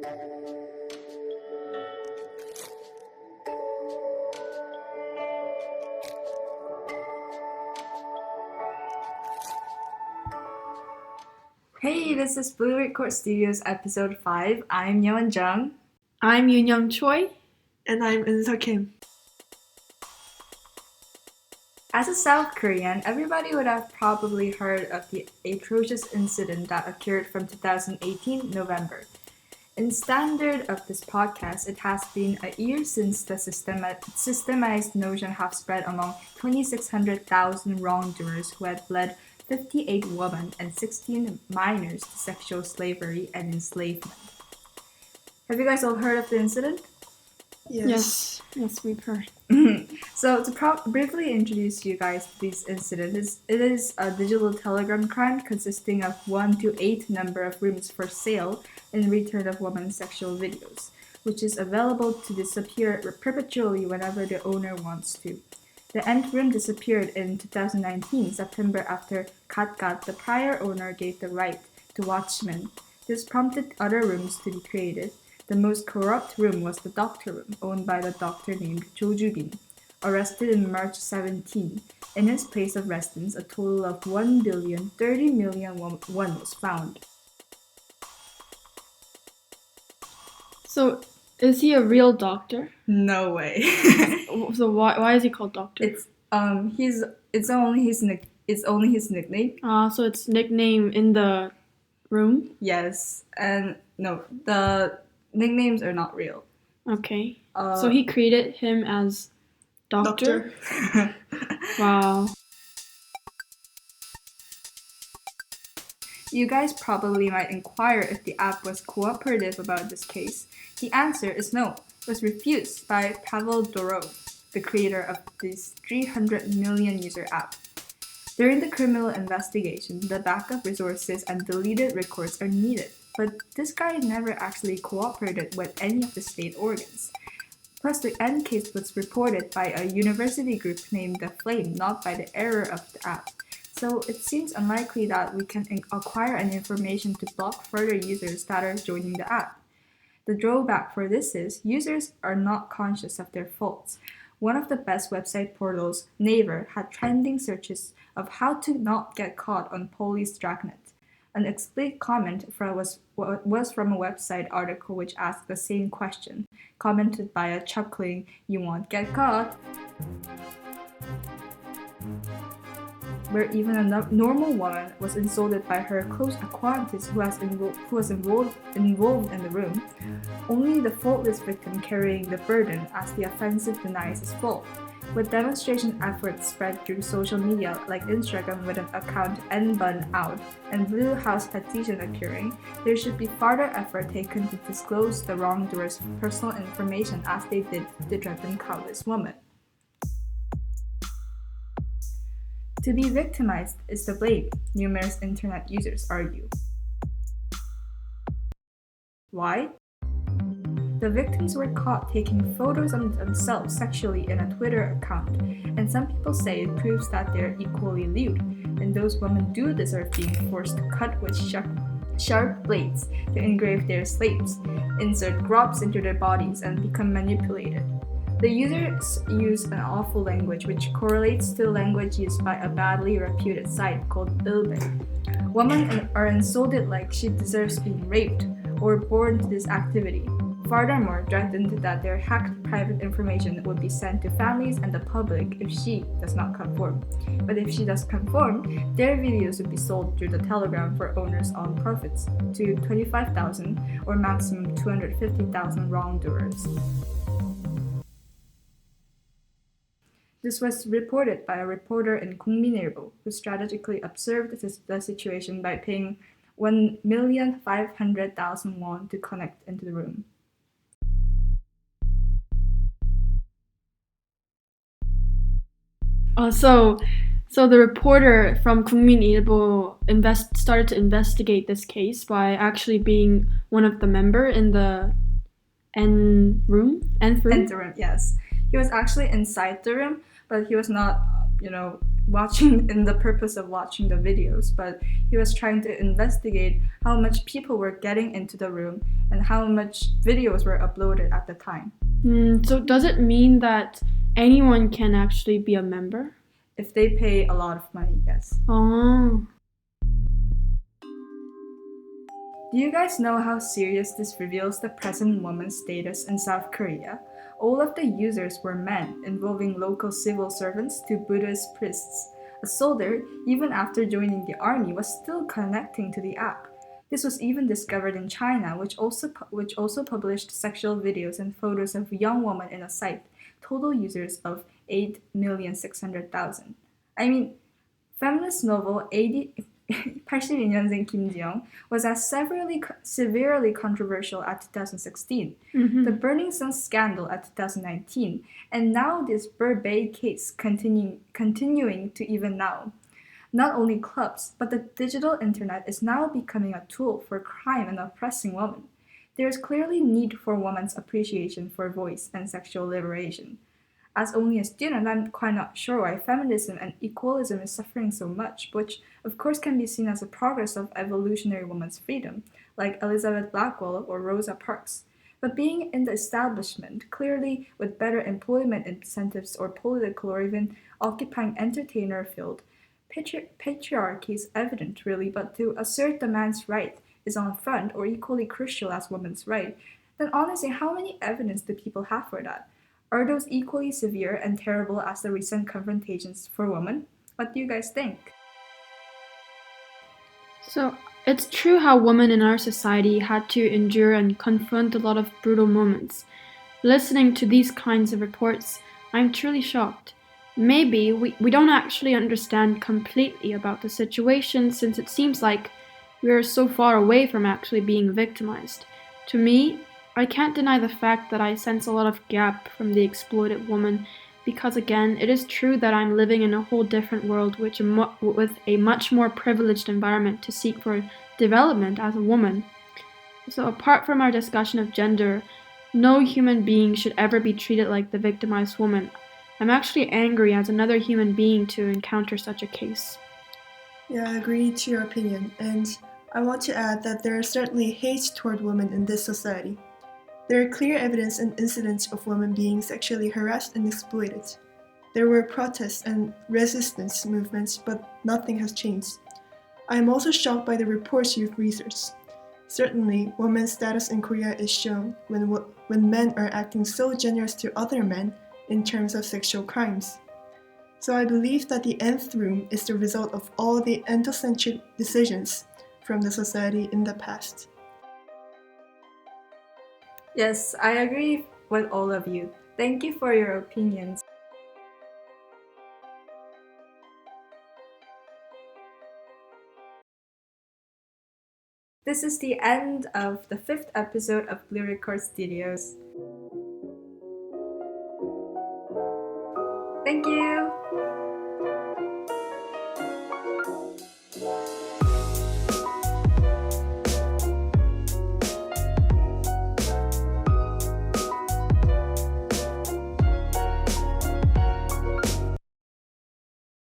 Hey, this is Blue Record Studios episode 5. I'm Yeon Jung. I'm Yoon Choi. And I'm In-seok Kim. As a South Korean, everybody would have probably heard of the atrocious incident that occurred from 2018 November. In standard of this podcast, it has been a year since the systemized notion have spread among 2,600,000 wrongdoers who had led 58 women and 16 minors to sexual slavery and enslavement. Have you guys all heard of the incident? Yes, we've heard. So to briefly introduce you guys to this incident, it is a digital telegram crime consisting of 1 to 8 number of rooms for sale in return of women's sexual videos, which is available to disappear perpetually whenever the owner wants to. The nth room disappeared in 2019 September after Katgat, the prior owner, gave the right to watchmen. This prompted other rooms to be created. The most corrupt room was the doctor room, owned by the doctor named Jo Ju-bin, arrested in March 17. In his place of residence, a total of 1,030,000,000 won was found. So, is he a real doctor? No way. So why is he called doctor? It's only his nickname. So it's nickname in the room? Yes, and no, the nicknames are not real. Okay. So he created him as doctor? Wow. You guys probably might inquire if the app was cooperative about this case. The answer is no. It was refused by Pavel Durov, the creator of this 300 million user app. During the criminal investigation, the backup resources and deleted records are needed, but this guy never actually cooperated with any of the state organs. Plus, the end case was reported by a university group named The Flame, not by the error of the app. So it seems unlikely that we can acquire any information to block further users that are joining the app. The drawback for this is users are not conscious of their faults. One of the best website portals, Naver, had trending searches of how to not get caught on police dragnet. An explicit comment was from a website article which asked the same question, commented by a chuckling, "You won't get caught," where even a normal woman was insulted by her close acquaintance who was involved in the room, only the faultless victim carrying the burden as the offensive denies his fault. With demonstration efforts spread through social media like Instagram with an account NBunOut and Blue House petition occurring, there should be further effort taken to disclose the wrongdoers' personal information as they did to threaten countless women. To be victimized is to blame, numerous internet users argue. Why? The victims were caught taking photos of themselves sexually in a Twitter account, and some people say it proves that they're equally lewd, and those women do deserve being forced to cut with sharp blades to engrave their slaves, insert gropes into their bodies, and become manipulated. The users use an awful language which correlates to language used by a badly reputed site called Ilbe. Women are insulted like she deserves being raped or born to this activity. Furthermore, threatened that their hacked private information would be sent to families and the public if she does not conform. But if she does conform, their videos would be sold through the Telegram for owners' own profits to 25,000 or maximum 250,000 wrongdoers. This was reported by a reporter in 국민일보 who strategically observed the situation by paying 1,500,000 won to connect into the room. So the reporter from 국민일보 started to investigate this case by actually being one of the member in the nth room. Nth room, yes. He was actually inside the room, but he was not, watching in the purpose of watching the videos, but he was trying to investigate how much people were getting into the room and how much videos were uploaded at the time. So does it mean that anyone can actually be a member? If they pay a lot of money, yes. Oh. Do you guys know how serious this reveals the present woman's status in South Korea? All of the users were men, involving local civil servants to Buddhist priests. A soldier, even after joining the army, was still connecting to the app. This was even discovered in China, which also published sexual videos and photos of young women in a site. Total users of 8,600,000. I mean, feminist novel 82년생 김지영 was as severely controversial at 2016, the Burning Sun scandal at 2019, and now this Burbay case continuing to even now. Not only clubs, but the digital internet is now becoming a tool for crime and oppressing women. There is clearly need for women's appreciation for voice and sexual liberation. As only a student, I'm quite not sure why feminism and equalism is suffering so much, which of course can be seen as a progress of evolutionary women's freedom, like Elizabeth Blackwell or Rosa Parks. But being in the establishment, clearly with better employment incentives or political or even occupying entertainer field, patriarchy is evident really, but to assert the man's right is on front or equally crucial as women's right, then honestly, how many evidence do people have for that? Are those equally severe and terrible as the recent confrontations for women? What do you guys think? So it's true how women in our society had to endure and confront a lot of brutal moments. Listening to these kinds of reports, I'm truly shocked. Maybe we don't actually understand completely about the situation since it seems like we are so far away from actually being victimized. To me, I can't deny the fact that I sense a lot of gap from the exploited woman because again, it is true that I'm living in a whole different world with a much more privileged environment to seek for development as a woman. So apart from our discussion of gender, no human being should ever be treated like the victimized woman. I'm actually angry as another human being to encounter such a case. Yeah, I agree to your opinion, and I want to add that there is certainly hate toward women in this society. There are clear evidence and incidents of women being sexually harassed and exploited. There were protests and resistance movements, but nothing has changed. I am also shocked by the reports you've researched. Certainly, women's status in Korea is shown when men are acting so generous to other men in terms of sexual crimes. So I believe that the nth room is the result of all the endocentric decisions from the society in the past. Yes, I agree with all of you. Thank you for your opinions. This is the end of the 5th episode of Blue Record Studios. Thank you!